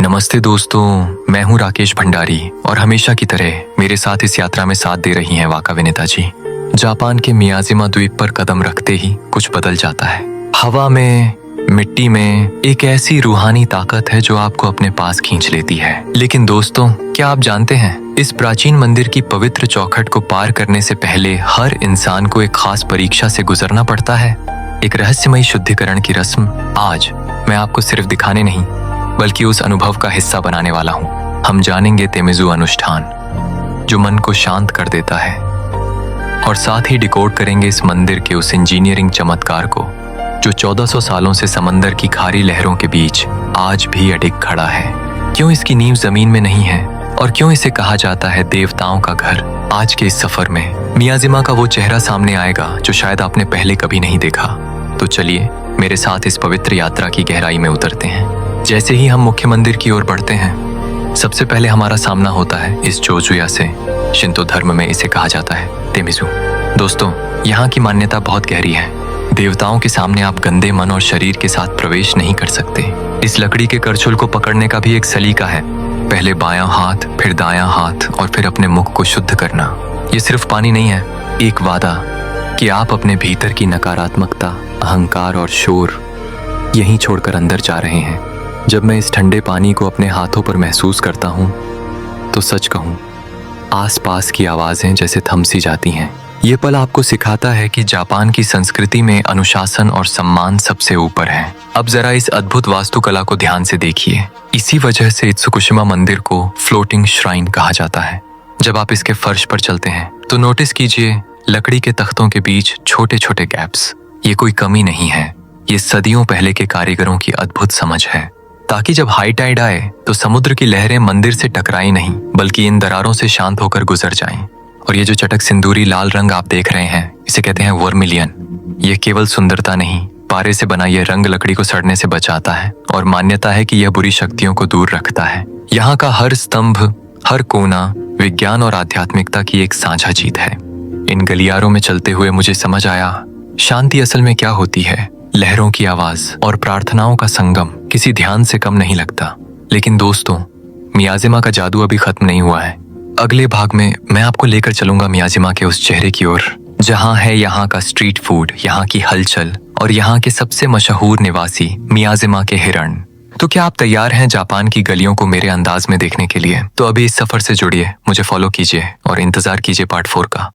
नमस्ते दोस्तों, मैं हूं राकेश भंडारी और हमेशा की तरह मेरे साथ इस यात्रा में साथ दे रही हैं वाका विनेता जी। जापान के मियाजिमा द्वीप पर कदम रखते ही कुछ बदल जाता है। हवा में, मिट्टी में एक ऐसी रूहानी ताकत है जो आपको अपने पास खींच लेती है। लेकिन दोस्तों, क्या आप जानते हैं, इस प्राचीन मंदिर की पवित्र चौखट को पार करने से पहले हर इंसान को एक खास परीक्षा से गुजरना पड़ता है। एक रहस्यमयी शुद्धिकरण की रस्म आज मैं आपको सिर्फ दिखाने नहीं बल्कि उस अनुभव का हिस्सा बनाने वाला हूँ। हम जानेंगे तेमिज़ू अनुष्ठान, जो मन को शांत कर देता है, और साथ ही डिकोड करेंगे इस मंदिर के उस इंजीनियरिंग चमत्कार को जो 1400 सालों से समंदर की खारी लहरों के बीच आज भी अडिग खड़ा है। क्यों इसकी नींव जमीन में नहीं है और क्यों इसे कहा जाता है देवताओं का घर। आज के इस सफर में मियाजिमा का वो चेहरा सामने आएगा जो शायद आपने पहले कभी नहीं देखा। तो चलिए मेरे साथ इस पवित्र यात्रा की गहराई में उतरते हैं। जैसे ही हम मुख्य मंदिर की ओर बढ़ते हैं, सबसे पहले हमारा सामना होता है इस जोजुया से। शिंतो धर्म में इसे कहा जाता है तेमिज़ू। दोस्तों, यहाँ की मान्यता बहुत गहरी है। देवताओं के सामने आप गंदे मन और शरीर के साथ प्रवेश नहीं कर सकते। इस लकड़ी के करछुल को पकड़ने का भी एक सलीका है। पहले बायां हाथ, फिर दायां हाथ और फिर अपने मुख को शुद्ध करना। ये सिर्फ पानी नहीं है, एक वादा कि आप अपने भीतर की नकारात्मकता, अहंकार और शोर यहीं छोड़कर अंदर जा रहे हैं। जब मैं इस ठंडे पानी को अपने हाथों पर महसूस करता हूँ तो सच कहूँ, आसपास की आवाजें जैसे थम सी जाती हैं। ये पल आपको सिखाता है कि जापान की संस्कृति में अनुशासन और सम्मान सबसे ऊपर है। अब जरा इस अद्भुत वास्तुकला को ध्यान से देखिए। इसी वजह से इत्सुकुशिमा मंदिर को फ्लोटिंग श्राइन कहा जाता है। जब आप इसके फर्श पर चलते हैं तो नोटिस कीजिए, लकड़ी के तख्तों के बीच छोटे छोटे गैप्स। ये कोई कमी नहीं है, ये सदियों पहले के कारीगरों की अद्भुत समझ है, ताकि जब हाई टाइड आए तो समुद्र की लहरें मंदिर से टकराई नहीं बल्कि इन दरारों से शांत होकर गुजर जाएं। और ये जो चटक सिंदूरी लाल रंग आप देख रहे हैं, इसे कहते हैं वर्मिलियन। ये केवल सुंदरता नहीं, पारे से बना ये रंग लकड़ी को सड़ने से बचाता है और मान्यता है कि यह बुरी शक्तियों को दूर रखता है। यहाँ का हर स्तंभ, हर कोना विज्ञान और आध्यात्मिकता की एक साझा जीत है। इन गलियारों में चलते हुए मुझे समझ आया, शांति असल में क्या होती है। लहरों की आवाज और प्रार्थनाओं का संगम किसी ध्यान से कम नहीं लगता। लेकिन दोस्तों, मियाजिमा का जादू अभी खत्म नहीं हुआ है। अगले भाग में मैं आपको लेकर चलूंगा मियाजिमा के उस चेहरे की ओर, जहां है यहाँ का स्ट्रीट फूड, यहाँ की हलचल और यहाँ के सबसे मशहूर निवासी मियाजिमा के हिरण। तो क्या आप तैयार हैं जापान की गलियों को मेरे अंदाज में देखने के लिए? तो अभी इस सफर से जुड़िए, मुझे फॉलो कीजिए और इंतजार कीजिए पार्ट 4 का।